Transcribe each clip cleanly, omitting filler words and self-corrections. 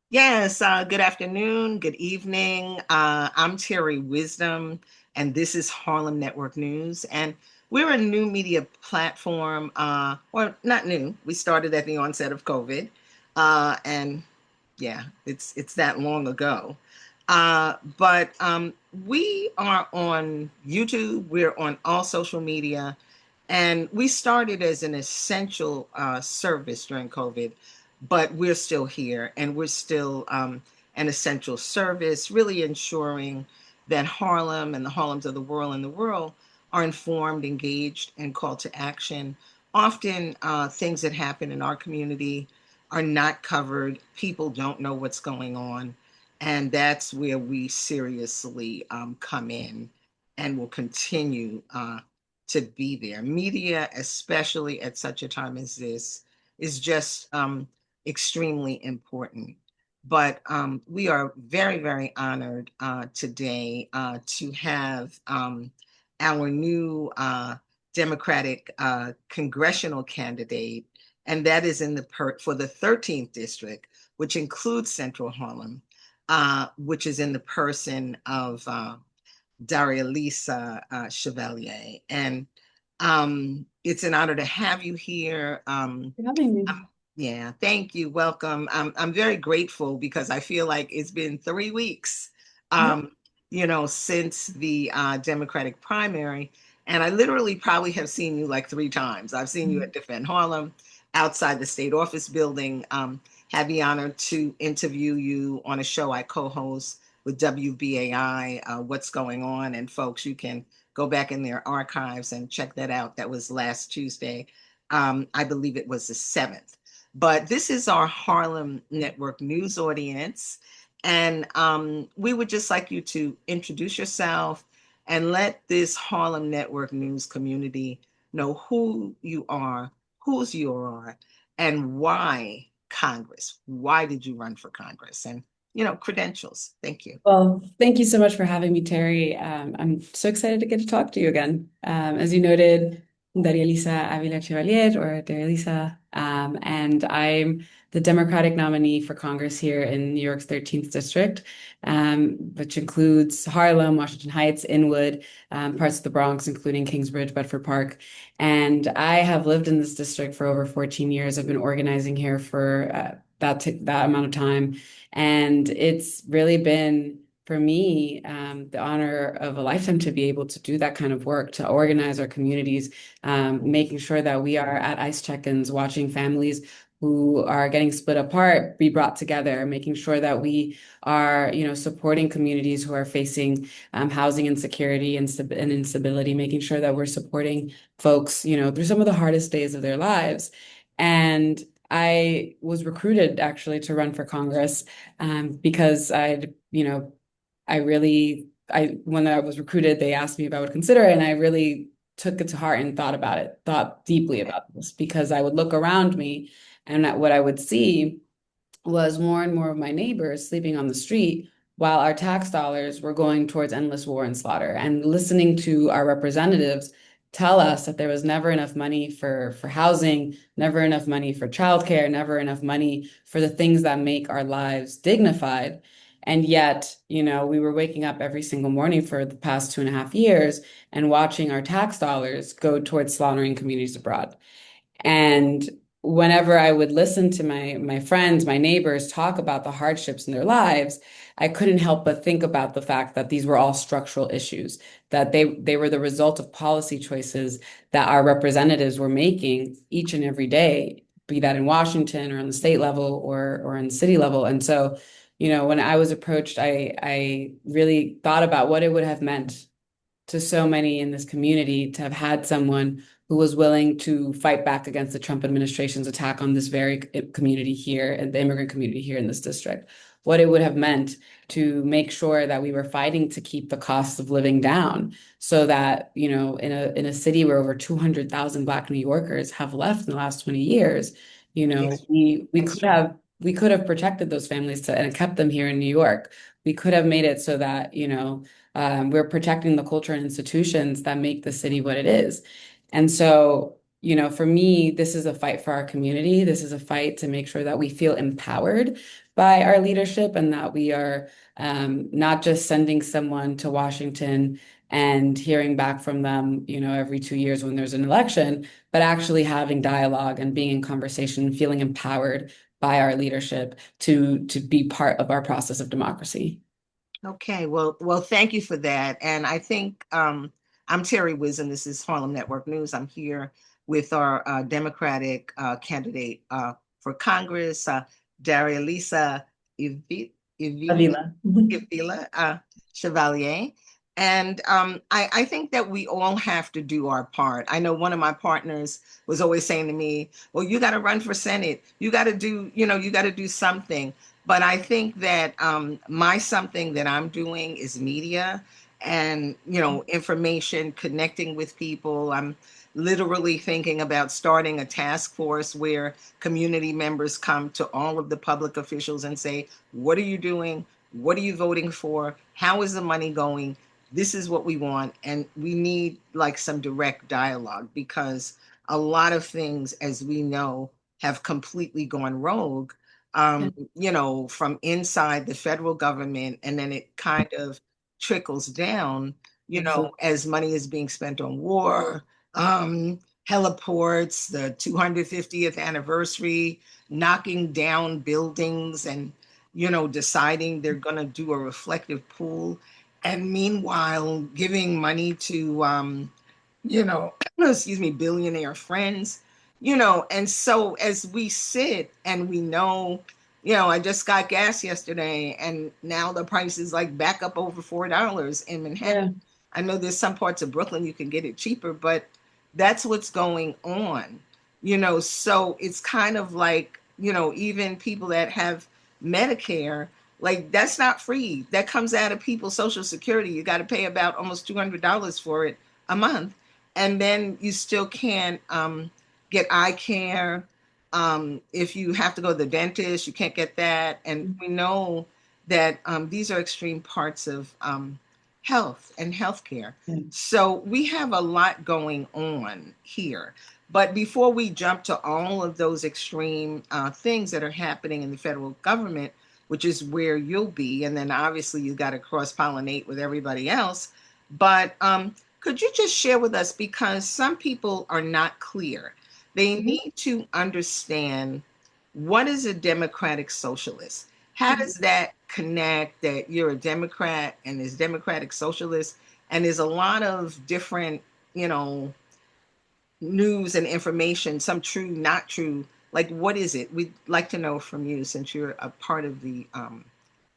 Yes, good afternoon, good evening. I'm Terri Widom, and this is Harlem Network News. And we're a new media platform, or not new. We started at the onset of COVID, and yeah, it's that long ago. But we are on YouTube. We're on all social media, and we started as an essential service during COVID, but we're still here and we're still an essential service, really ensuring that Harlem and the Harlems of the world are informed, engaged, and called to action. Often, things that happen in our community are not covered. People don't know what's going on. And that's where we seriously come in and will continue to be there. Media, especially at such a time as this, is just extremely important. But we are very, very honored today to have our new Democratic congressional candidate, and that is for the 13th district, which includes Central Harlem, which is in the person of Darializa Chevalier. And it's an honor to have you here. For having me. Yeah, thank you. Welcome. I'm very grateful because I feel like it's been 3 weeks, Yeah. um, since the Democratic primary. And I literally probably have seen you like 3 times. I've seen you at Defend Harlem, outside the state office building. Had the honor to interview you on a show I co-host with WBAI, What's Going On. And folks, you can go back in their archives and check that out. That was last Tuesday. I believe it was the 7th. But this is our Harlem Network News audience. And we would just like you to introduce yourself and let this Harlem Network News community know who you are, whose you are, and why Congress. Why did you run for Congress? And, credentials. Thank you. Well, thank you so much for having me, Terry. I'm so excited to get to talk to you again. As you noted, Darializa Avila Chevalier, or Darializa, and I'm the Democratic nominee for Congress here in New York's 13th district, which includes Harlem, Washington Heights, Inwood, parts of the Bronx, including Kingsbridge, Bedford Park. And I have lived in this district for over 14 years. I've been organizing here for that amount of time. And it's really been, for me, the honor of a lifetime to be able to do that kind of work, to organize our communities, making sure that we are at ICE check-ins, watching families who are getting split apart be brought together, making sure that we are, supporting communities who are facing housing insecurity and instability, making sure that we're supporting folks, through some of the hardest days of their lives. And I was recruited actually to run for Congress because when I was recruited, they asked me if I would consider it, and I really took it to heart and thought about it, thought deeply about this, because I would look around me and what I would see was more and more of my neighbors sleeping on the street while our tax dollars were going towards endless war and slaughter. And listening to our representatives tell us that there was never enough money for housing, never enough money for childcare, never enough money for the things that make our lives dignified. And yet, we were waking up every single morning for the past 2.5 years and watching our tax dollars go towards slaughtering communities abroad. And whenever I would listen to my friends, my neighbors talk about the hardships in their lives, I couldn't help but think about the fact that these were all structural issues, that they were the result of policy choices that our representatives were making each and every day, be that in Washington or on the state level or in the city level. And so, when I was approached, I really thought about what it would have meant to so many in this community to have had someone who was willing to fight back against the Trump administration's attack on this very community here and the immigrant community here in this district. What it would have meant to make sure that we were fighting to keep the costs of living down so that, in a city where over 200,000 Black New Yorkers have left in the last 20 years, we could have protected those families and kept them here in New York. We could have made it so that, we're protecting the culture and institutions that make the city what it is. And so for me, this is a fight for our community. This is a fight to make sure that we feel empowered by our leadership and that we are not just sending someone to Washington and hearing back from them, every 2 years when there's an election, but actually having dialogue and being in conversation and feeling empowered by our leadership to be part of our process of democracy. Okay, well, thank you for that. And I think I'm Terry Wisdom. This is Harlem Network News. I'm here with our Democratic candidate for Congress, Darializa Avila, Avila. Avila Chevalier. And I think that we all have to do our part. I know one of my partners was always saying to me, well, you got to run for Senate. You got to do, you got to do something. But I think that my something that I'm doing is media and, information, connecting with people. I'm literally thinking about starting a task force where community members come to all of the public officials and say, what are you doing? What are you voting for? How is the money going? This is what we want. And we need like some direct dialogue because a lot of things, as we know, have completely gone rogue, from inside the federal government. And then it kind of trickles down, Absolutely. as money is being spent on war, um, heliports, the 250th anniversary, knocking down buildings and, deciding they're going to do a reflective pool. And meanwhile, giving money to, excuse me, billionaire friends, and so as we sit and we know, I just got gas yesterday and now the price is like back up over $4 in Manhattan. Yeah. I know there's some parts of Brooklyn you can get it cheaper, but that's what's going on, so it's kind of like, even people that have Medicare, like that's not free. That comes out of people's Social Security. You got to pay about almost $200 for it a month. And then you still can't get eye care. If you have to go to the dentist, you can't get that. And we know that these are extreme parts of health and healthcare. Yeah. So we have a lot going on here. But before we jump to all of those extreme things that are happening in the federal government, which is where you'll be, and then obviously you got to cross pollinate with everybody else. But could you just share with us, because some people are not clear, they Mhm. need to understand what is a democratic socialist? How does that connect that you're a Democrat and there's democratic socialists? And there's a lot of different, you know, news and information, some true, not true. Like, what is it? We'd like to know from you since you're a part of the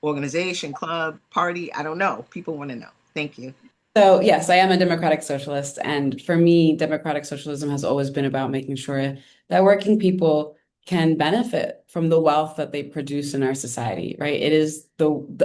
organization, club, party. I don't know. People want to know. Thank you. So, yes, I am a democratic socialist. And for me, democratic socialism has always been about making sure that working people can benefit from the wealth that they produce in our society, right? It is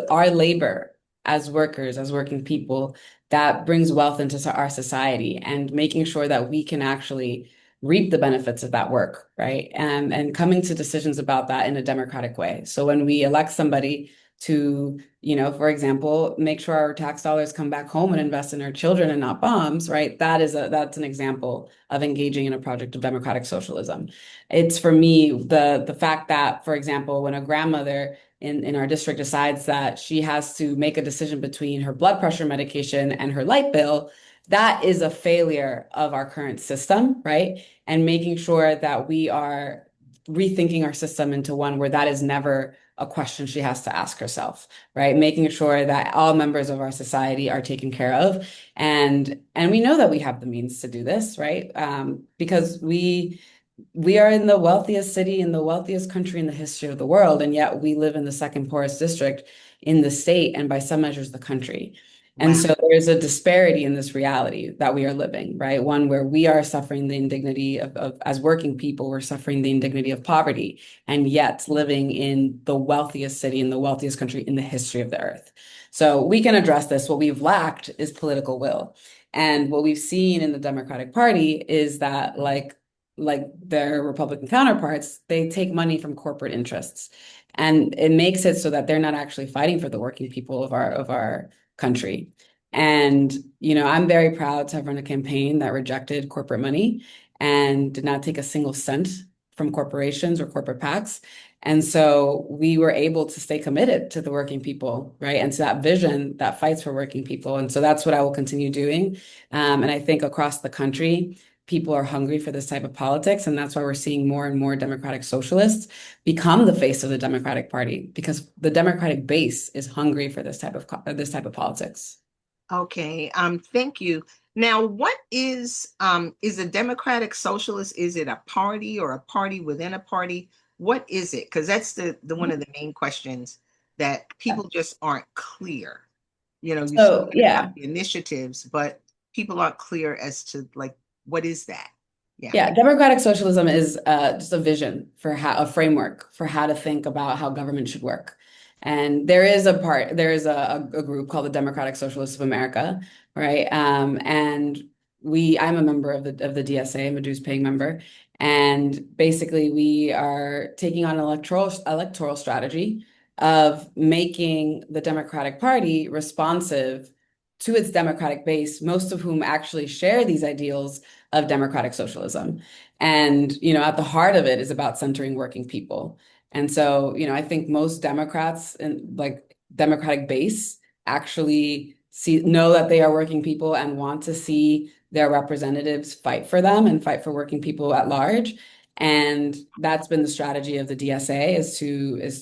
our labor as workers, as working people, that brings wealth into our society and making sure that we can actually reap the benefits of that work, right? And coming to decisions about that in a democratic way. So when we elect somebody to, for example, make sure our tax dollars come back home and invest in our children and not bombs, right? That's an example of engaging in a project of democratic socialism. It's for me the fact that, for example, when a grandmother in our district decides that she has to make a decision between her blood pressure medication and her light bill, that is a failure of our current system, right? And making sure that we are rethinking our system into one where that is never a question she has to ask herself, right? Making sure that all members of our society are taken care of, and we know that we have the means to do this, right? Because we are in the wealthiest city in the wealthiest country in the history of the world, and yet we live in the second poorest district in the state and by some measures the country. And Wow. so there's a disparity in this reality that we are living, right? One where we are suffering the indignity as working people, we're suffering the indignity of poverty, and yet living in the wealthiest city in the wealthiest country in the history of the earth. So we can address this. What we've lacked is political will. And what we've seen in the Democratic Party is that, like their Republican counterparts, they take money from corporate interests. And it makes it so that they're not actually fighting for the working people of our country. And, I'm very proud to have run a campaign that rejected corporate money and did not take a single cent from corporations or corporate PACs. And so we were able to stay committed to the working people, right? And to that vision that fights for working people. And so that's what I will continue doing. And I think across the country, people are hungry for this type of politics. And that's why we're seeing more and more democratic socialists become the face of the Democratic Party, because the Democratic base is hungry for this type of politics. Okay, thank you. Now, what is a democratic socialist? Is it a party or a party within a party? What is it? Because that's the one of the main questions that people just aren't clear. You So spoken about yeah. the initiatives, but people aren't clear as to like what is that? Yeah. Yeah, democratic socialism is just a vision for a framework for how to think about how government should work. And there is a group called the Democratic Socialists of America, right? And I'm a member of the DSA, I'm a dues paying member. And basically we are taking on an electoral strategy of making the Democratic Party responsive to its democratic base, most of whom actually share these ideals of democratic socialism. And, at the heart of it is about centering working people. And so, I think most Democrats and like Democratic base actually know that they are working people and want to see their representatives fight for them and fight for working people at large. And that's been the strategy of the DSA is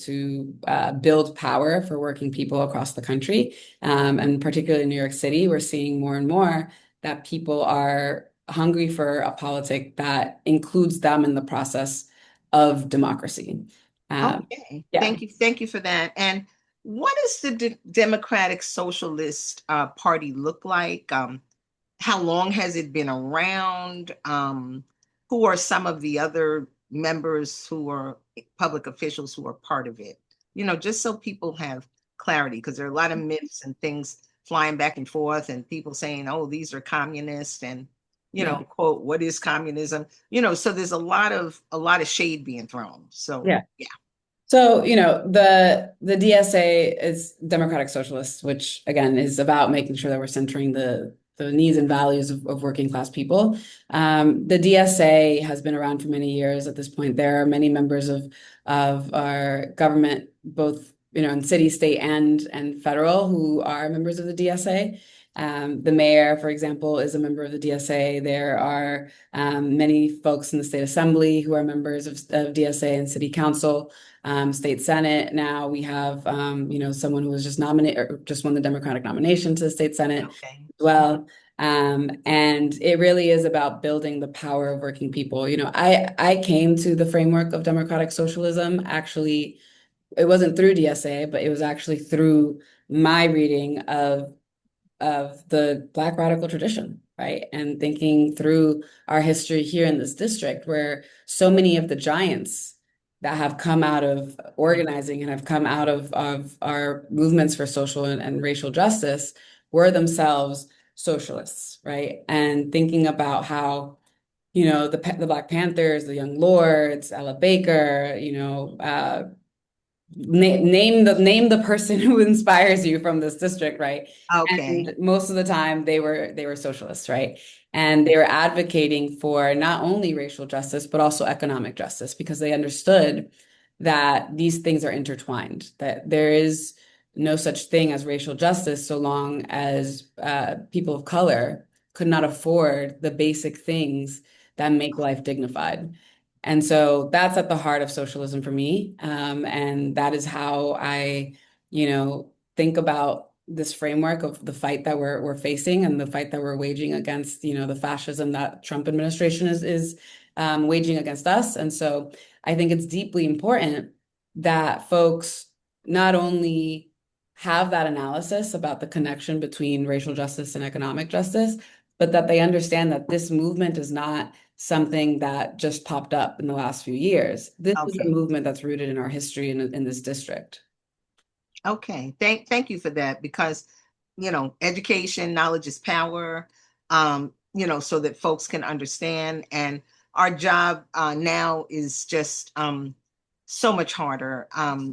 to build power for working people across the country. And particularly in New York City, we're seeing more and more that people are hungry for a politic that includes them in the process of democracy. Okay. Yeah. Thank you for that. And what does the Democratic Socialist Party look like? How long has it been around? Who are some of the other members who are public officials who are part of it? Just so people have clarity, because there are a lot of myths and things flying back and forth, and people saying, "Oh, these are communists," and Yeah. quote, "What is communism?" So there's a lot of shade being thrown. So Yeah. yeah, So, the DSA is Democratic Socialists, which again is about making sure that we're centering the needs and values of working class people. The DSA has been around for many years at this point. There are many members of our government, both in city, state, and federal, who are members of the DSA. The mayor, for example, is a member of the DSA. There are many folks in the state assembly who are members of DSA and city council. State Senate. Now we have, someone who was just nominated or just won the Democratic nomination to the state Senate okay, as well. And it really is about building the power of working people. I came to the framework of democratic socialism. Actually, it wasn't through DSA, but it was actually through my reading of the Black radical tradition, right? And thinking through our history here in this district, where so many of the giants that have come out of organizing and have come out of our movements for social and racial justice were themselves socialists, right? And thinking about how, the Black Panthers, the Young Lords, Ella Baker, name the person who inspires you from this district, right? okay, And most of the time they were socialists, right? And they were advocating for not only racial justice but also economic justice, because they understood that these things are intertwined, that there is no such thing as racial justice so long as people of color could not afford the basic things that make life dignified. And so that's at the heart of socialism for me. And that is how I, think about this framework of the fight that we're facing and the fight that we're waging against, the fascism that Trump administration is waging against us. And so I think it's deeply important that folks not only have that analysis about the connection between racial justice and economic justice, but that they understand that this movement is not something that just popped up in the last few years. This is a okay. movement that's rooted in our history in this district. Okay, thank you for that, because education, knowledge is power. So that folks can understand. And our job now is just so much harder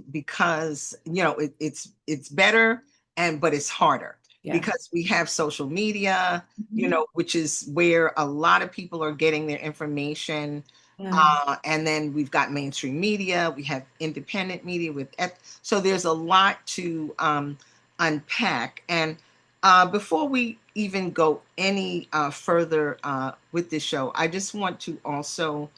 because it's better but it's harder. Yeah. because we have social media, Mhm. which is where a lot of people are getting their information. Yeah. And then we've got mainstream media, we have independent media so there's a lot to unpack. And before we even go any further with this show, I just want to also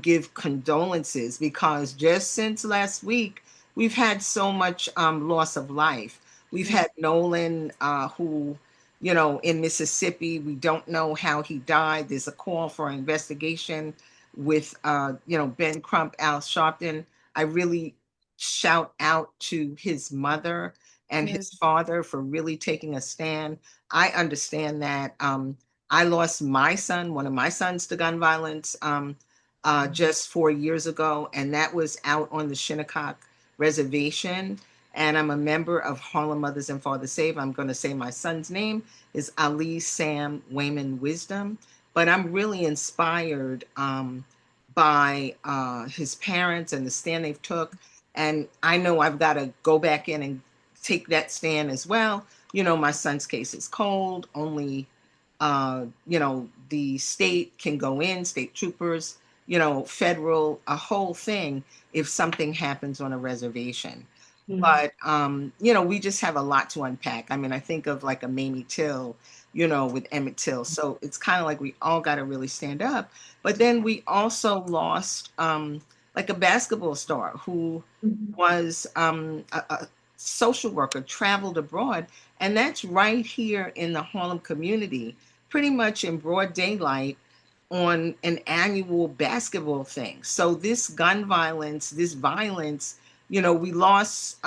give condolences because just since last week, we've had so much loss of life. We've Yeah. had Nolan, who, in Mississippi, we don't know how he died. There's a call for an investigation with, Ben Crump, Al Sharpton. I really shout out to his mother and Yeah. his father for really taking a stand. I understand that. I lost my son, one of my sons, to gun violence just 4 years ago, and that was out on the Shinnecock Reservation. And I'm a member of Harlem Mothers and Fathers Save. I'm going to say my son's name is Ali Sam Wayman Wisdom, but I'm really inspired by his parents and the stand they've took. And I know I've got to go back in and take that stand as well. My son's case is cold. Only, the state can go in, state troopers, federal, a whole thing if something happens on a reservation. Mm. But we just have a lot to unpack. I mean, I think of like a Mamie Till, with Emmett Till. So it's kind of like we all got to really stand up. But then we also lost like a basketball star who Mhm. was a social worker, traveled abroad, and that's right here in the Harlem community, pretty much in broad daylight on an annual basketball thing. So this gun violence, this violence, we lost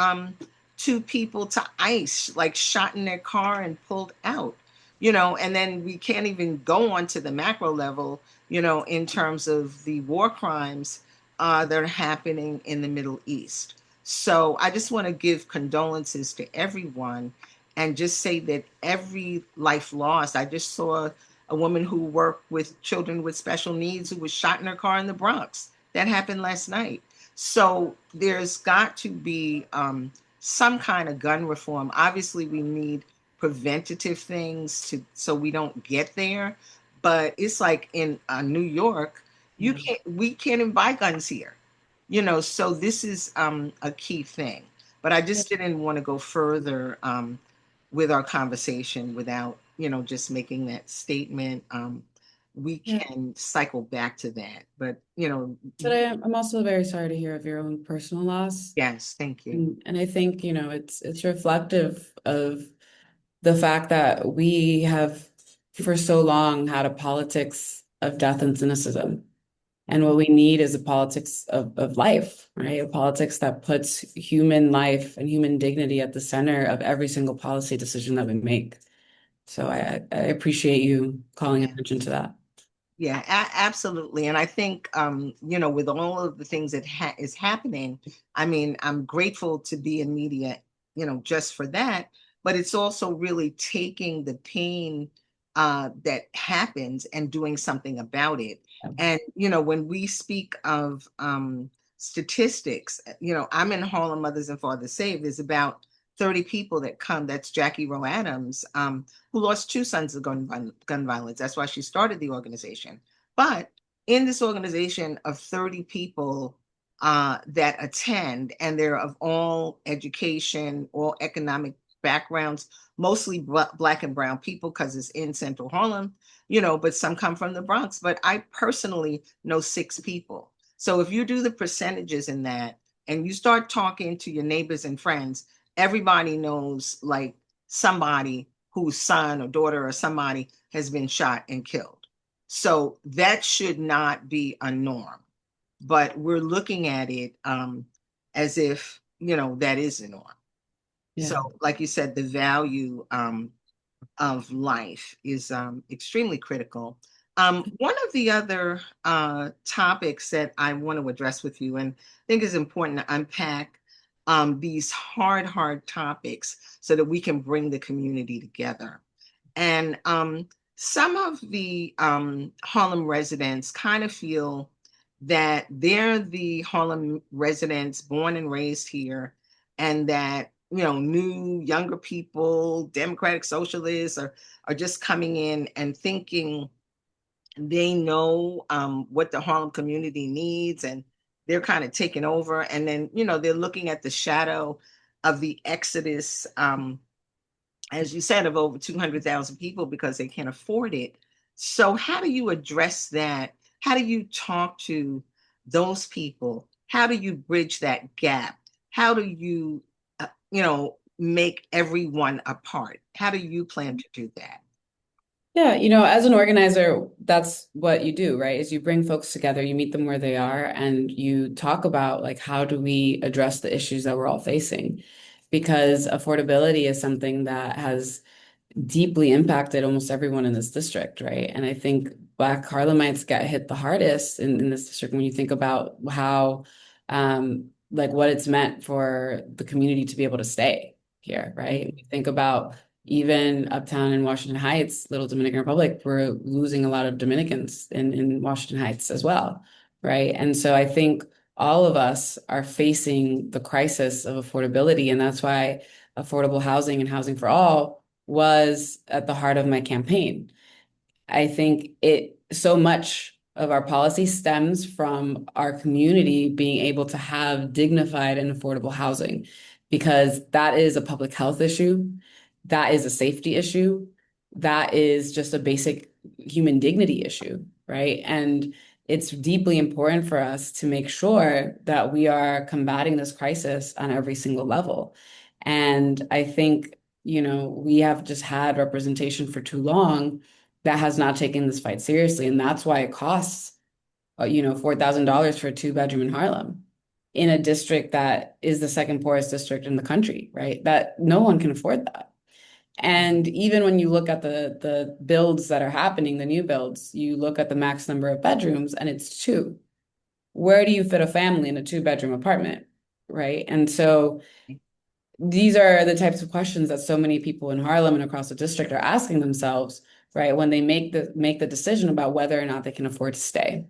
two people to ICE, like shot in their car and pulled out, and then we can't even go on to the macro level, in terms of the war crimes that are happening in the Middle East. So I just want to give condolences to everyone and just say that every life lost. I just saw a woman who worked with children with special needs who was shot in her car in the Bronx. That happened last night. So there's got to be some kind of gun reform. Obviously, we need preventative things so we don't get there. But it's like in New York, Yeah. we can't even buy guns here. So this is a key thing. But I Yeah. just didn't want to go further with our conversation without, just making that statement. We Yeah. can cycle back to that. But, But I'm also very sorry to hear of your own personal loss. yes, thank you. And I think, it's reflective of the fact that we have for so long had a politics of death and cynicism. And what we need is a politics of life, right? A politics that puts human life and human dignity at the center of every single policy decision that we make. So I appreciate you calling Yeah. attention to that. Yeah, absolutely. And I think, with all of the things that is happening, I mean, I'm grateful to be in media, just for that. But it's also really taking the pain that happens and doing something about it. And, when we speak of statistics, I'm in Harlem Mothers and Fathers Save. There's about 30 people that come. That's Jackie Rowe Adams, who lost two sons to gun violence. That's why she started the organization. But in this organization of 30 people that attend, and they're of all education, all economic backgrounds, mostly Black and brown people because it's in Central Harlem, but some come from the Bronx. But I personally know six people. So if you do the percentages in that and you start talking to your neighbors and friends, everybody knows like somebody whose son or daughter or somebody has been shot and killed. So that should not be a norm, but we're looking at it as if, that is the norm. So, Yeah. like you said, the value of life is extremely critical. One of the other topics that I want to address with you and think is important to unpack these hard topics so that we can bring the community together. And some of the Harlem residents kind of feel that they're the Harlem residents born and raised here, and that new younger people, democratic socialists, are just coming in and thinking they know what the Harlem community needs, and they're kind of taking over. And then, they're looking at the shadow of the exodus, as you said, of over 200,000 people because they can't afford it. So, how do you address that? How do you talk to those people? How do you bridge that gap? How do you, make everyone a part? How do you plan to do that? Yeah, as an organizer, that's what you do, right? Is you bring folks together, you meet them where they are, and you talk about like how do we address the issues that we're all facing? Because affordability is something that has deeply impacted almost everyone in this district, right? And I think Black Harlemites get hit the hardest in this district when you think about how, like what it's meant for the community to be able to stay here, right? You think about even uptown in Washington Heights, Little Dominican Republic, we're losing a lot of Dominicans in Washington Heights as well, right? And so I think all of us are facing the crisis of affordability, and that's why affordable housing and housing for all was at the heart of my campaign. I think so much of our policy stems from our community being able to have dignified and affordable housing because that is a public health issue, that is a safety issue, that is just a basic human dignity issue, right? And it's deeply important for us to make sure that we are combating this crisis on every single level. And I think, we have just had representation for too long that has not taken this fight seriously. And that's why it costs, $4,000 for a two-bedroom in Harlem in a district that is the second poorest district in the country, right? That no one can afford that. And even when you look at the builds that are happening, the new builds, you look at the max number of bedrooms and it's two. Where do you fit a family in a two-bedroom apartment, right? And so these are the types of questions that so many people in Harlem and across the district are asking themselves, right, when they make the decision about whether or not they can afford to stay,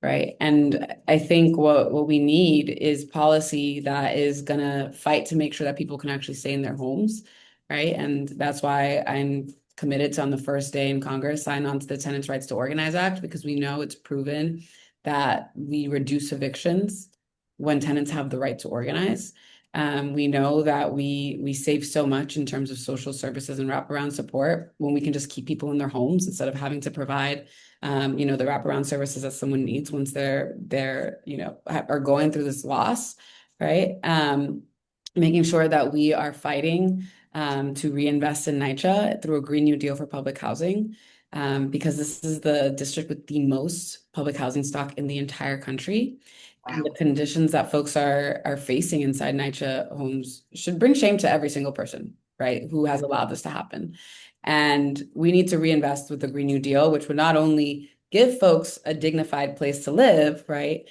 right? And I think what we need is policy that is gonna fight to make sure that people can actually stay in their homes, right? And that's why I'm committed to, on the first day in Congress, sign on to the Tenants' Rights to Organize Act, because we know it's proven that we reduce evictions when tenants have the right to organize. We know that we save so much in terms of social services and wraparound support when we can just keep people in their homes instead of having to provide, the wraparound services that someone needs once they're are going through this loss, right? Making sure that we are fighting to reinvest in NYCHA through a Green New Deal for public housing, because this is the district with the most public housing stock in the entire country. And the Wow. conditions that folks are facing inside NYCHA homes should bring shame to every single person, right, who has allowed this to happen. And we need to reinvest with the Green New Deal, which would not only give folks a dignified place to live, right,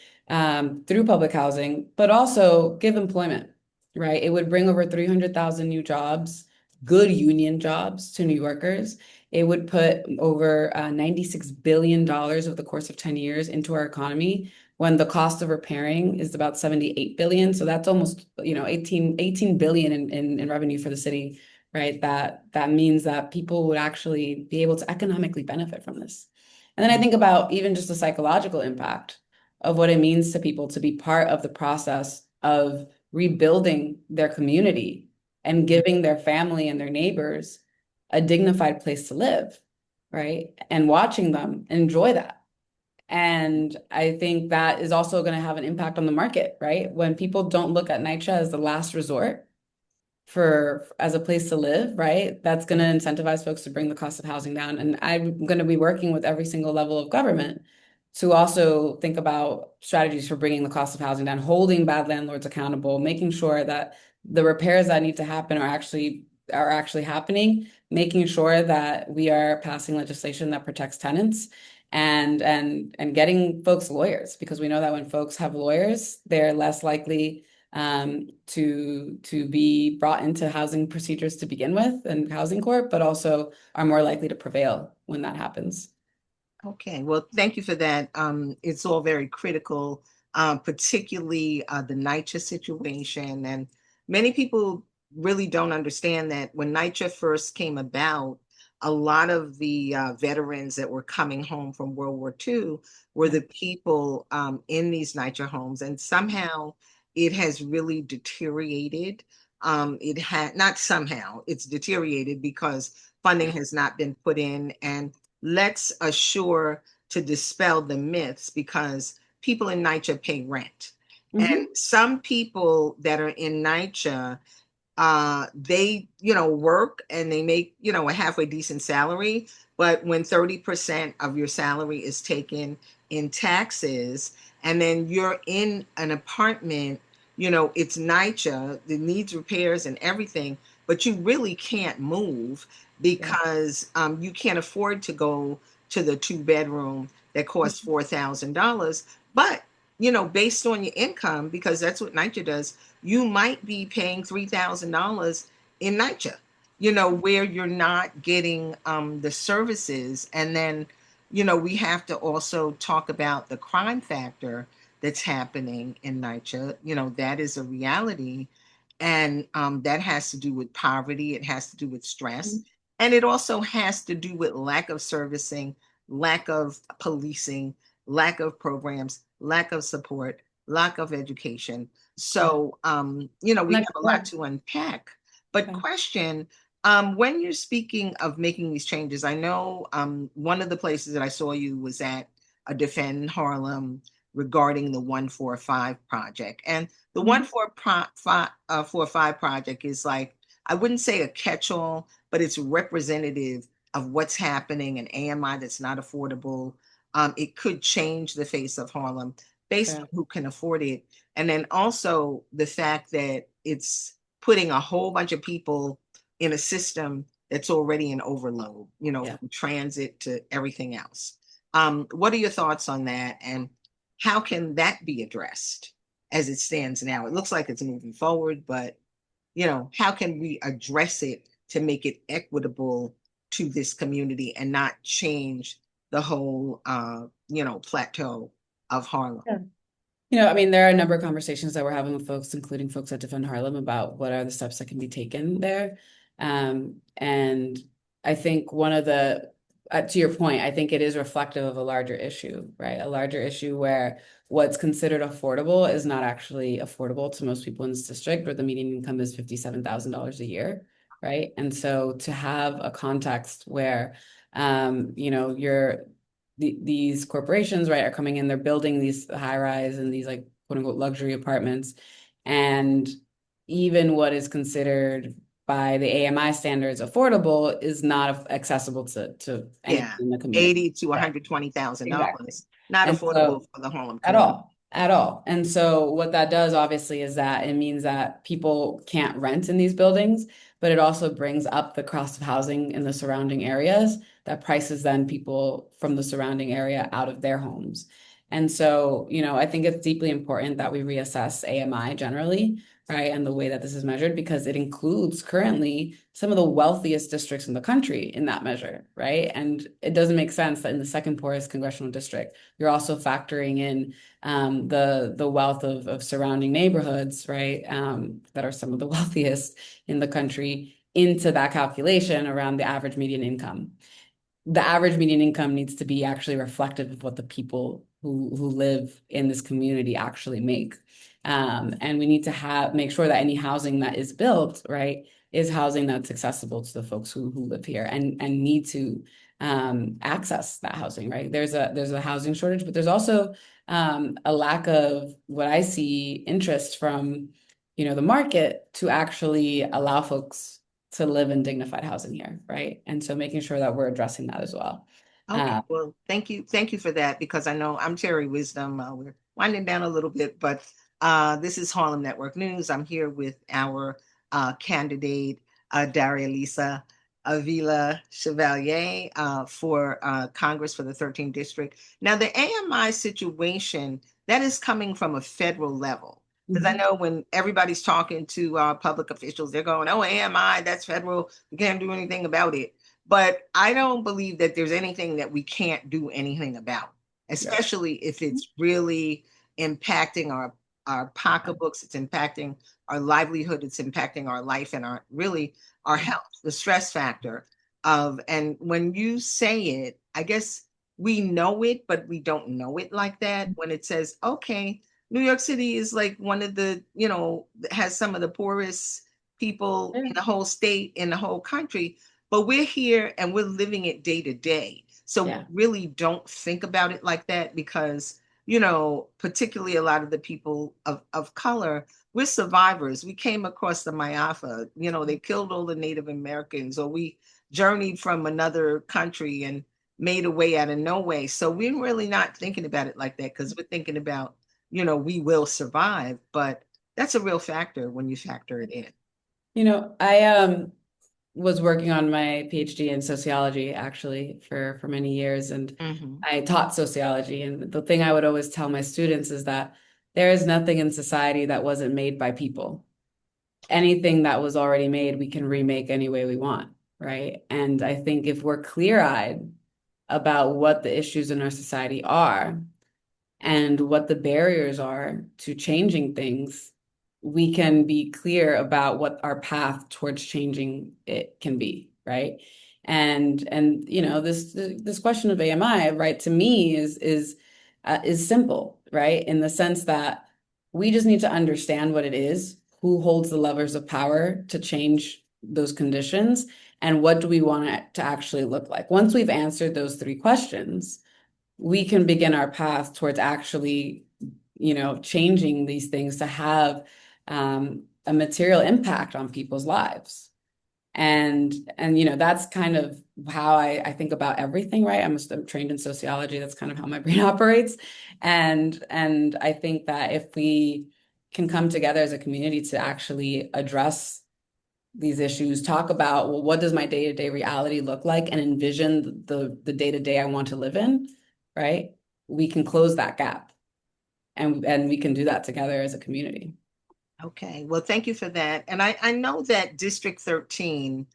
through public housing, but also give employment, right? It would bring over 300,000 new jobs, good union jobs to New Yorkers. It would put over $96 billion over the course of 10 years into our economy when the cost of repairing is about 78 billion. So that's almost, 18 billion in revenue for the city, right? That means that people would actually be able to economically benefit from this. And then I think about even just the psychological impact of what it means to people to be part of the process of rebuilding their community and giving their family and their neighbors a dignified place to live, right? And watching them enjoy that. And I think that is also going to have an impact on the market, right? When people don't look at NYCHA as the last resort for as a place to live, right? That's going to incentivize folks to bring the cost of housing down. And I'm going to be working with every single level of government to also think about strategies for bringing the cost of housing down, holding bad landlords accountable, making sure that the repairs that need to happen are actually happening, making sure that we are passing legislation that protects tenants and getting folks lawyers, because we know that when folks have lawyers, they're less likely to be brought into housing procedures to begin with and housing court, but also are more likely to prevail when that happens. Okay, well, thank you for that. It's all very critical, particularly the NYCHA situation. And many people really don't understand that when NYCHA first came about, a lot of the veterans that were coming home from World War II were Yeah. the people in these NYCHA homes, and somehow it has really deteriorated. It had not somehow, it's deteriorated because funding has not been put in. And let's assure to dispel the myths, because people in NYCHA pay rent. And Hmm. some people that are in NYCHA, they, work and they make, a halfway decent salary. But when 30% of your salary is taken in taxes, and then you're in an apartment, it's NYCHA, it needs repairs and everything, but you really can't move Yeah. because you can't afford to go to the 2 bedroom that costs $4,000. But, based on your income, because that's what NYCHA does, you might be paying $3,000 in NYCHA, where you're not getting the services. And then, we have to also talk about the crime factor that's happening in NYCHA. That is a reality. And that has to do with poverty, it has to do with stress, and it also has to do with lack of servicing, lack of policing, lack of programs, lack of support, lack of education. Yeah. So, we Like, have a yeah. lot to unpack. But Okay. question, when you're speaking of making these changes, I know one of the places that I saw you was at a Defend Harlem regarding the 145 project. And the Mhm. 145 project is like, I wouldn't say a catch-all, but it's representative of what's happening in AMI that's not affordable. It could change the face of Harlem based Yeah. on who can afford it. And then also the fact that it's putting a whole bunch of people in a system that's already in overload, Yeah. from transit to everything else. What are your thoughts on that? And how can that be addressed as it stands now? It looks like it's moving forward, but how can we address it to make it equitable to this community and not change the whole plateau of Harlem? Yeah. I mean, there are a number of conversations that we're having with folks, including folks at Defend Harlem, about what are the steps that can be taken there. And I think one of the, to your point, I think it is reflective of a larger issue, right? A larger issue where what's considered affordable is not actually affordable to most people in this district, where the median income is $57,000 a year, right? And so to have a context where, these corporations, right, are coming in, they're building these high rise and these like quote unquote luxury apartments. And even what is considered by the AMI standards affordable is not accessible to anyone Yeah, in the community. 80 to Right. Exactly. $120,000, not And affordable so for the Harlem at community. all, at all. And so what that does obviously is that it means that people can't rent in these buildings, but it also brings up the cost of housing in the surrounding areas that prices then people from the surrounding area out of their homes. And so, I think it's deeply important that we reassess AMI generally, right? And the way that this is measured, because it includes currently some of the wealthiest districts in the country in that measure, right? And it doesn't make sense that in the second poorest congressional district, you're also factoring in the wealth of surrounding neighborhoods, right, that are some of the wealthiest in the country into that calculation around the average median income. The average median income needs to be actually reflective of what the people who live in this community actually make. And we need to make sure that any housing that is built, right, is housing that's accessible to the folks who live here and need to access that housing, right? There's a housing shortage, but there's also a lack of what I see interest from, the market to actually allow folks to live in dignified housing here, right? And so making sure that we're addressing that as well. Okay, well, thank you. Thank you for that, because I know I'm Terry Wisdom. We're winding down a little bit, but this is Harlem Network News. I'm here with our candidate, Darializa Avila Chevalier, for Congress for the 13th District. Now, the AMI situation, that is coming from a federal level. Because I Mhm. know when everybody's talking to public officials, they're going, oh, AMI, that's federal. We can't do anything about it. But I don't believe that there's anything that we can't do anything about, Right. especially if it's really impacting our pocketbooks, it's impacting our livelihood. It's impacting our life and our really our health, the stress factor of, and when you say it, I guess we know it, but we don't know it like that. When it says, okay, New York City is like one of the, has some of the poorest people Yeah. in the whole state, in the whole country, but we're here and we're living it day to day. So we Yeah. really don't think about it like that because, particularly a lot of the people of color, we're survivors. We came across the Mayafa, they killed all the Native Americans, or we journeyed from another country and made a way out of no way. So we're really not thinking about it like that because we're thinking about, we will survive, but that's a real factor when you factor it in. I was working on my PhD in sociology actually for many years, and Mm-hmm. I taught sociology. And the thing I would always tell my students is that there is nothing in society that wasn't made by people. Anything that was already made, we can remake any way we want, right? And I think if we're clear-eyed about what the issues in our society are and what the barriers are to changing things, we can be clear about what our path towards changing it can be, right? And this question of AMI, right, to me is simple, right? In the sense that we just need to understand what it is, who holds the levers of power to change those conditions, and what do we want it to actually look like. Once we've answered those three questions, we can begin our path towards actually, changing these things to have a material impact on people's lives. And that's kind of how I think about everything, right? I'm trained in sociology. That's kind of how my brain operates. And I think that if we can come together as a community to actually address these issues, talk about, well, what does my day-to-day reality look like, and envision the day-to-day I want to live in, right? We can close that gap, and we can do that together as a community. Okay, well, thank you for that. And I know that District 13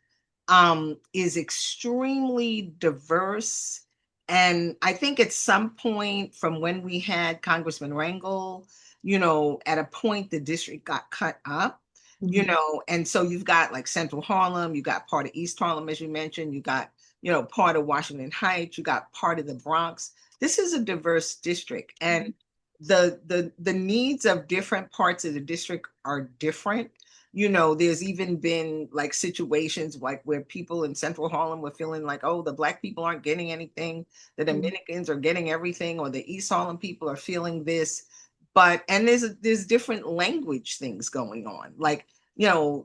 is extremely diverse. And I think at some point from when we had Congressman Rangel, at a point the district got cut up, Mhm. and so you've got like Central Harlem, you got part of East Harlem, as you mentioned, you got, part of Washington Heights, you got part of the Bronx. This is a diverse district. And the needs of different parts of the district are different. There's even been like situations like where people in Central Harlem were feeling like, oh, the Black people aren't getting anything, the Mhm. Dominicans are getting everything, or the East Harlem people are feeling this. But and there's different language things going on. Like,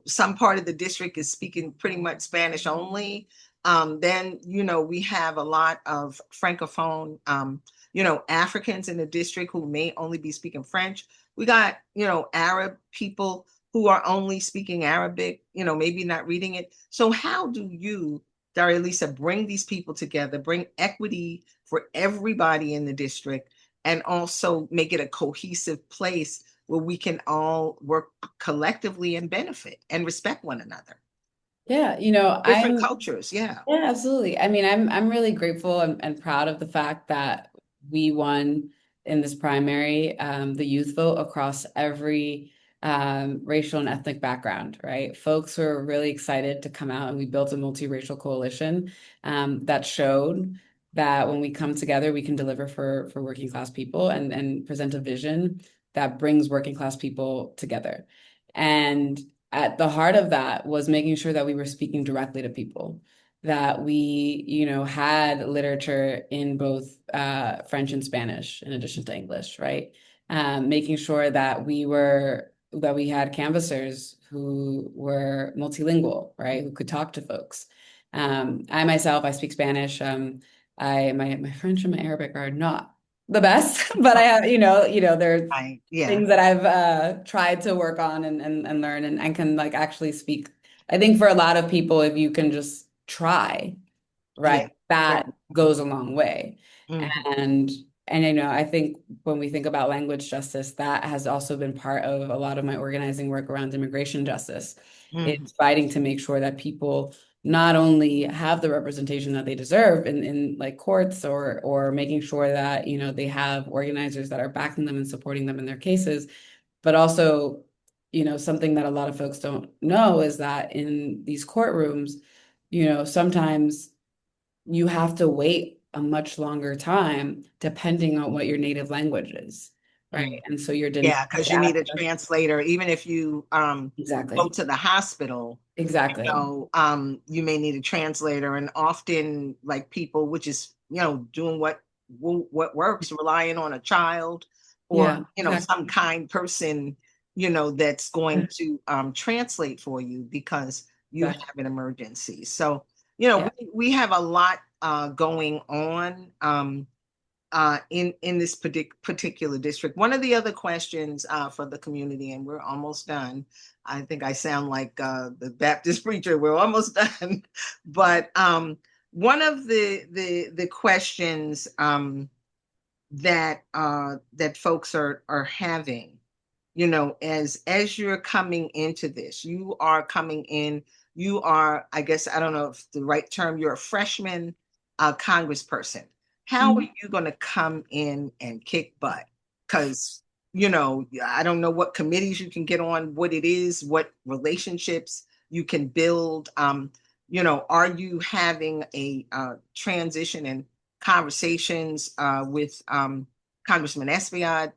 some part of the district is speaking pretty much Spanish only. Then, we have a lot of Francophone, Africans in the district who may only be speaking French. We got, Arab people who are only speaking Arabic, maybe not reading it. So how do you, Darializa, bring these people together, bring equity for everybody in the district, and also make it a cohesive place where we can all work collectively and benefit and respect one another? Yeah, Different cultures, yeah. yeah, absolutely. I mean, I'm really grateful and proud of the fact that we won in this primary, the youth vote across every racial and ethnic background, right? Folks were really excited to come out, and we built a multiracial coalition that showed that when we come together, we can deliver for working class people, and present a vision that brings working class people together. And at the heart of that was making sure that we were speaking directly to people, that we, had literature in both French and Spanish in addition to English, right? Making sure that we had canvassers who were multilingual, right? Who could talk to folks. I myself, I speak Spanish. My French and my Arabic are not the best, but I have, there Yeah. things that I've tried to work on and learn, and can like actually speak. I think for a lot of people, if you can just try, Yeah. right, that goes a long way. Mhm. And I think when we think about language justice, that has also been part of a lot of my organizing work around immigration justice. Mhm. It's fighting to make sure that people not only have the representation that they deserve in like courts, or making sure that they have organizers that are backing them and supporting them in their cases, but also something that a lot of folks don't know is that in these courtrooms, sometimes you have to wait a much longer time depending on what your native language is, right? Mm. And so you're denied Yeah, because you need a access. translator, even if you go Exactly. to the hospital, Exactly. you may need a translator, and often like people, which is, doing what works, relying on a child or, Yeah, some exactly. kind person, that's going to translate for you because you have Exactly. an emergency. So, Yeah. we have a lot going on. In this particular district. One of the other questions for the community, and we're almost done. I think I sound like the Baptist preacher. We're almost done, but one of the questions that folks are having, as you're coming into this, you are coming in. You are, I guess, I don't know if the right term. You're a freshman congressperson. How are Mhm. you going to come in and kick butt? Because I don't know what committees you can get on, what it is, what relationships you can build. Are you having a transition and conversations with Congressman Espaillat?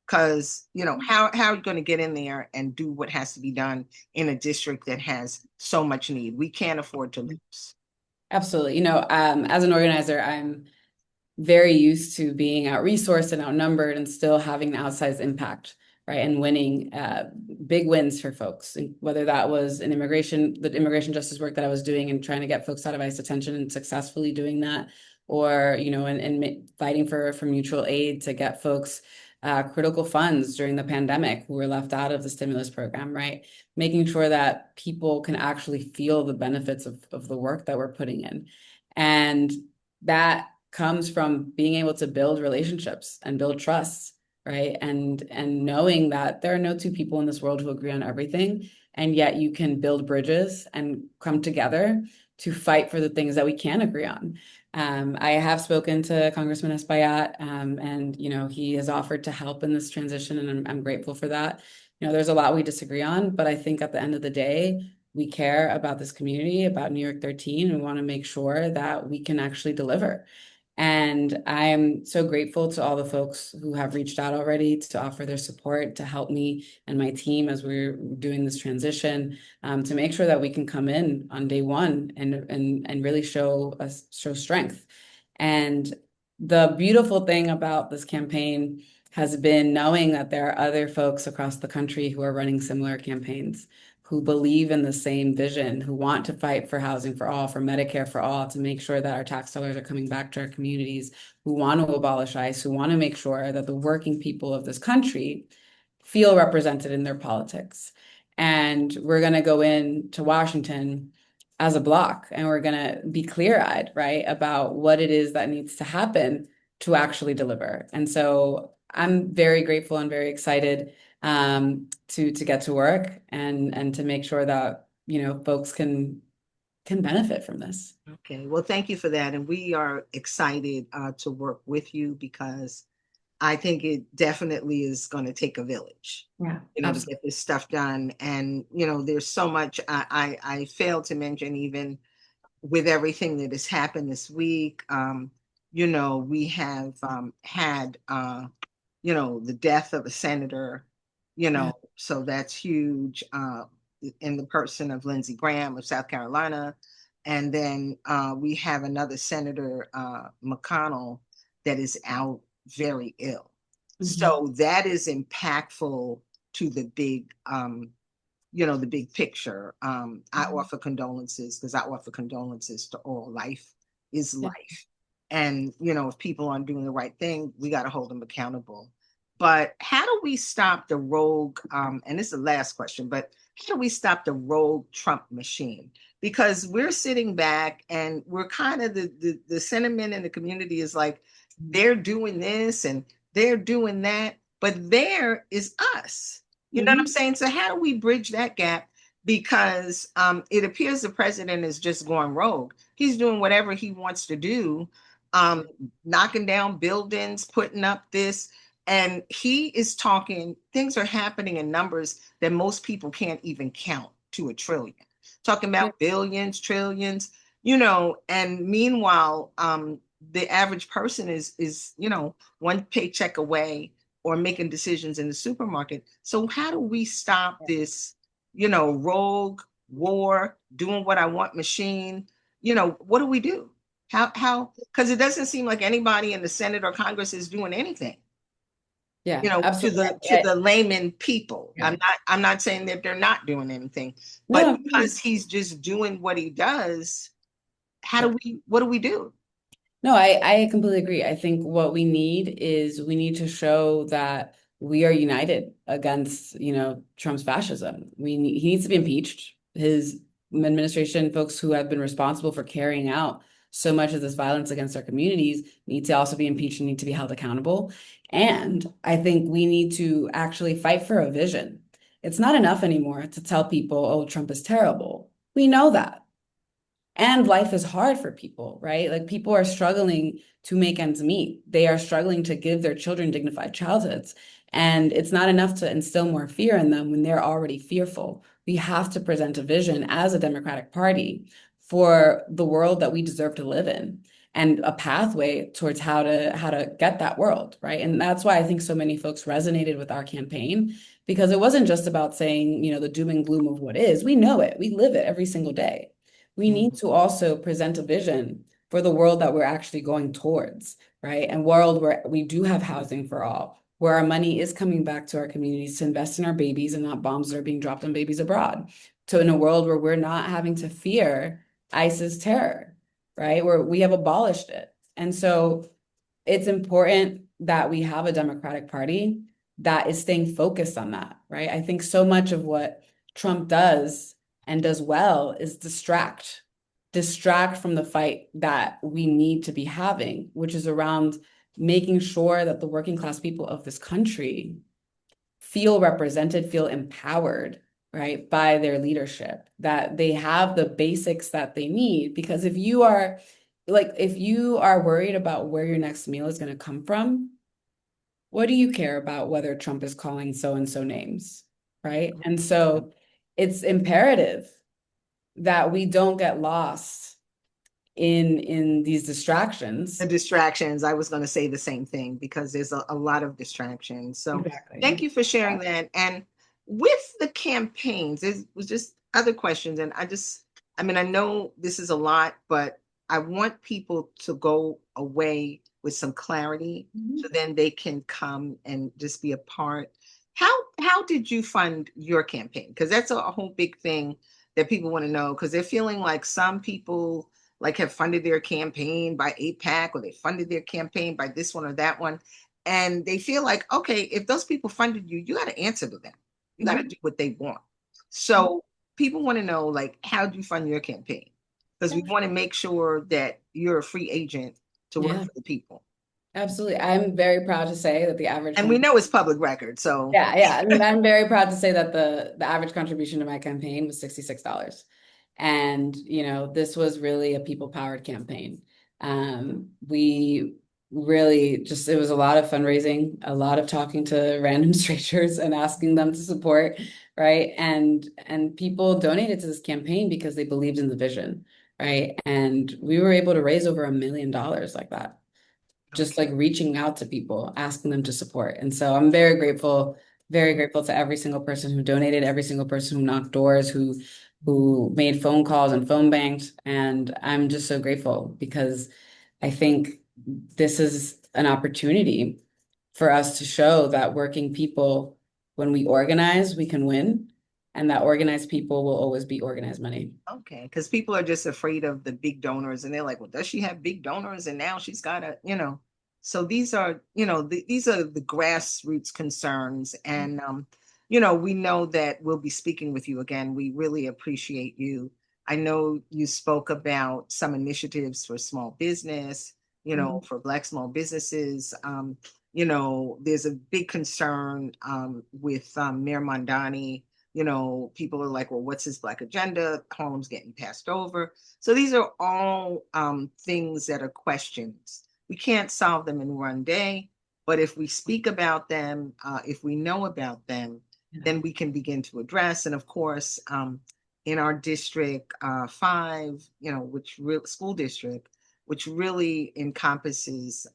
Because how are you going to get in there and do what has to be done in a district that has so much need? We can't afford to lose. Absolutely. As an organizer, I'm very used to being out-resourced and outnumbered and still having an outsized impact, right? And winning big wins for folks, whether that was the immigration justice work that I was doing and trying to get folks out of ICE detention and successfully doing that, or, and fighting for mutual aid to get folks critical funds during the pandemic who were left out of the stimulus program, right? Making sure that people can actually feel the benefits of the work that we're putting in. And that comes from being able to build relationships and build trust, right? And knowing that there are no two people in this world who agree on everything, and yet you can build bridges and come together to fight for the things that we can agree on. I have spoken to Congressman Espaillat, and he has offered to help in this transition, and I'm grateful for that. There's a lot we disagree on, but I think at the end of the day, we care about this community, about New York 13, and we want to make sure that we can actually deliver. And I'm so grateful to all the folks who have reached out already to offer their support to help me and my team as we're doing this transition, to make sure that we can come in on day one and really show strength. And the beautiful thing about this campaign has been knowing that there are other folks across the country who are running similar campaigns, who believe in the same vision, who want to fight for housing for all, for Medicare for all, to make sure that our tax dollars are coming back to our communities, who want to abolish ICE, who want to make sure that the working people of this country feel represented in their politics. And we're going to go into Washington as a block, and we're going to be clear-eyed, right, about what it is that needs to happen to actually deliver. And so I'm very grateful and very excited to get to work and to make sure that folks can benefit from this. Okay, well, thank you for that. And we are excited to work with you because I think it definitely is going to take a village, Yeah, to absolutely. get this stuff done. And, there's so much I failed to mention, even with everything that has happened this week. We have had, the death of a senator, Yeah. so that's huge, in the person of Lindsey Graham of South Carolina. And then we have another Senator McConnell that is out very ill. Mhm. So that is impactful to the big picture. I Mhm. offer condolences because I offer condolences to all. Life is Yeah. life. And, if people aren't doing the right thing, we got to hold them accountable. But how do we stop the rogue, and this is the last question, but how do we stop the rogue Trump machine? Because we're sitting back and we're kind of the sentiment in the community is like, they're doing this and they're doing that, but there is us. You know what I'm Mhm. saying? So how do we bridge that gap? Because it appears the president is just going rogue. He's doing whatever he wants to do, um, knocking down buildings, putting up this. And he is talking, things are happening in numbers that most people can't even count to a trillion. Talking about billions, trillions, and meanwhile, the average person is, one paycheck away or making decisions in the supermarket. So how do we stop this, rogue war, doing what I want machine? What do we do? Because it doesn't seem like anybody in the Senate or Congress is doing anything, Yeah, to absolutely. the layman people. Yeah. I'm not saying that they're not doing anything, but No, because he's just doing what he does, yeah. what do we do? No, I completely agree. I think what we need is we need to show that we are united against, Trump's fascism. He needs to be impeached. His administration, folks who have been responsible for carrying out so much of this violence against our communities need to also be impeached and need to be held accountable. And I think we need to actually fight for a vision. It's not enough anymore to tell people, oh, Trump is terrible. We know that. And life is hard for people, right? Like people are struggling to make ends meet. They are struggling to give their children dignified childhoods. And it's not enough to instill more fear in them when they're already fearful. We have to present a vision as a Democratic Party for the world that we deserve to live in and a pathway towards how to get that world, right? And that's why I think so many folks resonated with our campaign because it wasn't just about saying, the doom and gloom of what is. We know it. We live it every single day. We need to also present a vision for the world that we're actually going towards, right? And world where we do have housing for all, where our money is coming back to our communities to invest in our babies and not bombs that are being dropped on babies abroad. So in a world where we're not having to fear ISIS terror, right? Where we have abolished it. And so it's important that we have a Democratic Party that is staying focused on that, right? I think so much of what Trump does and does well is distract from the fight that we need to be having, which is around making sure that the working class people of this country feel represented, feel empowered, right, by their leadership, that they have the basics that they need. Because if you are worried about where your next meal is going to come from, what do you care about whether Trump is calling so and so names, right? And so it's imperative that we don't get lost in these The distractions. distractions. I was going to say the same thing because there's a lot of distractions. So thank Exactly. you for sharing that. And with the campaigns, there was just other questions. And I know this is a lot, but I want people to go away with some clarity so then they can come and just be a part. How did you fund your campaign? Because that's a whole big thing that people want to know because they're feeling like some people like have funded their campaign by APAC or they funded their campaign by this one or that one. And they feel like, okay, if those people funded you, you got to answer to them. You got to do what they want. So people want to know, like, how do you fund your campaign? Because we want to make sure that you're a free agent to work Yeah, for the people. absolutely. I'm very proud to say that the average And we know it's public record. So yeah, yeah. I mean, I'm very proud to say that the average contribution to my campaign was $66. And, this was really a people-powered campaign. We really just, it was a lot of fundraising, a lot of talking to random strangers and asking them to support, right? And people donated to this campaign because they believed in the vision, right? And we were able to raise over $1 million like that, just like reaching out to people, asking them to support. And so I'm very grateful to every single person who donated, every single person who knocked doors, who made phone calls and phone banked. And I'm just so grateful because I think this is an opportunity for us to show that working people, when we organize, we can win, and that organized people will always be organized money. okay, because people are just afraid of the big donors, and they're like, "Well, does she have big donors?" And now she's got to. So these are, these are the grassroots concerns, and we know that we'll be speaking with you again. We really appreciate you. I know you spoke about some initiatives for small business, for Black small businesses. There's a big concern with Mayor Mondani. People are like, well, what's his Black agenda? Harlem's getting passed over. So these are all things that are questions. We can't solve them in one day, But if we speak about them, if we know about them, then we can begin to address. And of course, in our District 5, school district, which really encompasses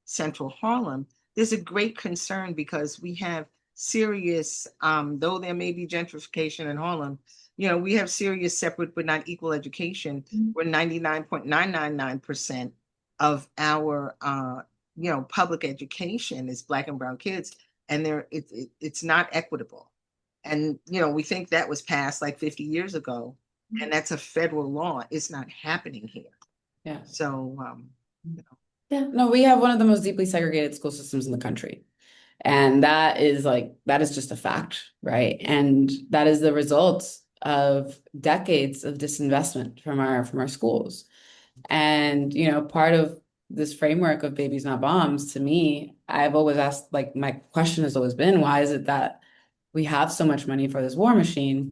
Central Harlem, there's a great concern because we have serious, though there may be gentrification in Harlem, we have serious separate but not equal education, where 99.999% of our public education is Black and brown kids, and it's not equitable. And we think that was passed like 50 years ago, and that's a federal law. It's not happening here. Yeah. So yeah, no, we have one of the most deeply segregated school systems in the country. And that is just a fact, right? And that is the result of decades of disinvestment from our schools. And, part of this framework of babies not bombs, to me, I've always asked, my question has always been, why is it that we have so much money for this war machine,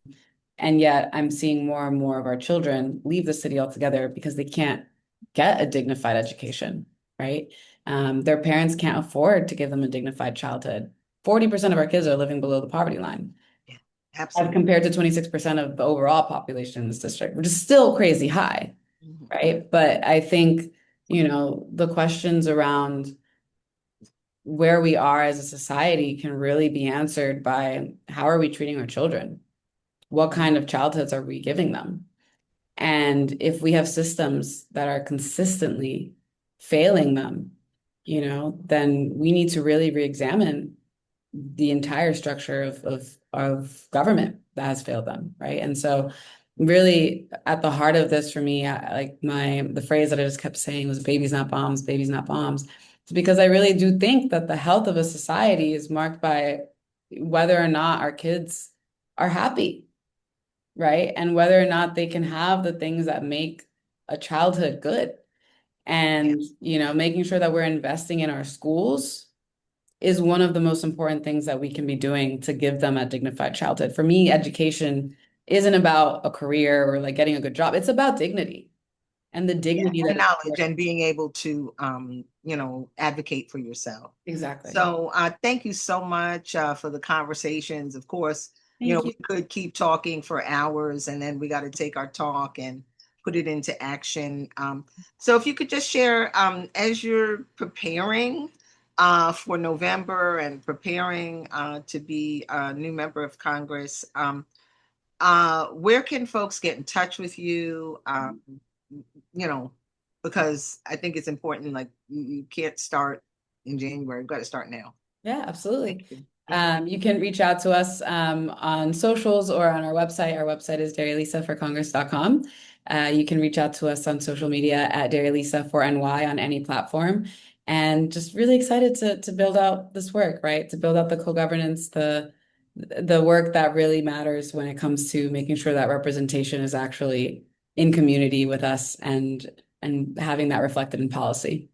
and yet I'm seeing more and more of our children leave the city altogether because they can't get a dignified education, right? Their parents can't afford to give them a dignified childhood. 40% of our kids are living below the poverty line. Yeah, absolutely. As compared to 26% of the overall population in this district, which is still crazy high, right? But I think, the questions around where we are as a society can really be answered by how are we treating our children? What kind of childhoods are we giving them? And if we have systems that are consistently failing them, then we need to really re-examine the entire structure of government that has failed them, right? And so really at the heart of this for me, the phrase that I just kept saying was babies not bombs, babies not bombs. It's because I really do think that the health of a society is marked by whether or not our kids are happy, right? And whether or not they can have the things that make a childhood good. And, making sure that we're investing in our schools is one of the most important things that we can be doing to give them a dignified childhood. For me, education isn't about a career or getting a good job. It's about dignity and the dignity and knowledge and being able to, advocate for yourself. Exactly. So thank you so much for the conversations. Of course, we could keep talking for hours, and then we got to take our talk and put it into action. So if you could just share, as you're preparing for November and preparing to be a new member of Congress, where can folks get in touch with you? Because I think it's important, you can't start in January, you've got to start now. Yeah, absolutely. You can reach out to us on socials or on our website. Our website is darialisaforcongress.com. You can reach out to us on social media at Darializa4NY on any platform. And just really excited to build out this work, right? To build out the co-governance, the work that really matters when it comes to making sure that representation is actually in community with us and having that reflected in policy.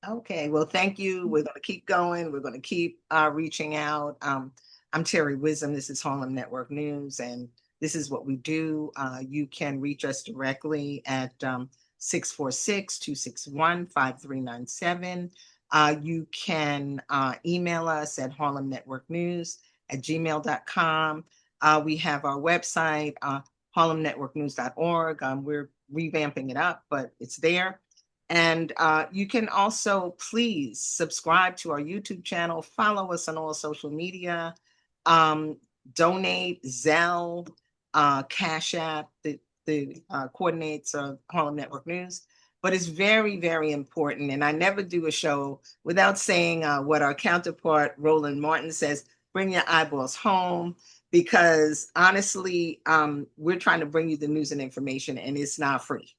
Okay, well, thank you. We're going to keep going. We're going to keep reaching out. I'm Terri Widom. This is Harlem Network News, and this is what we do. You can reach us directly at 646-261-5397. You can email us at harlemnetworknews@gmail.com. We have our website, harlemnetworknews.org. We're revamping it up, but it's there. And you can also please subscribe to our YouTube channel, follow us on all social media, donate, Zelle, Cash App, the coordinates of Harlem Network News. But it's very, very important. And I never do a show without saying what our counterpart, Roland Martin, says, bring your eyeballs home. Because honestly, we're trying to bring you the news and information, and it's not free.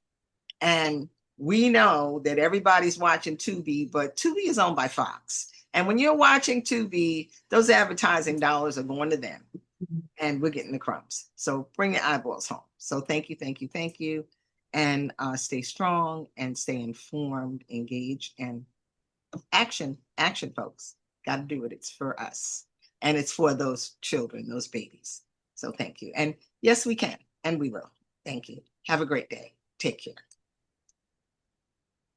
And we know that everybody's watching Tubi, but Tubi is owned by Fox. And when you're watching Tubi, those advertising dollars are going to them, and we're getting the crumbs. So bring your eyeballs home. So thank you, thank you, thank you. And stay strong and stay informed, engaged, and action, folks. Got to do it. It's for us. And it's for those children, those babies. So thank you. And yes, we can, and we will. Thank you. Have a great day. Take care.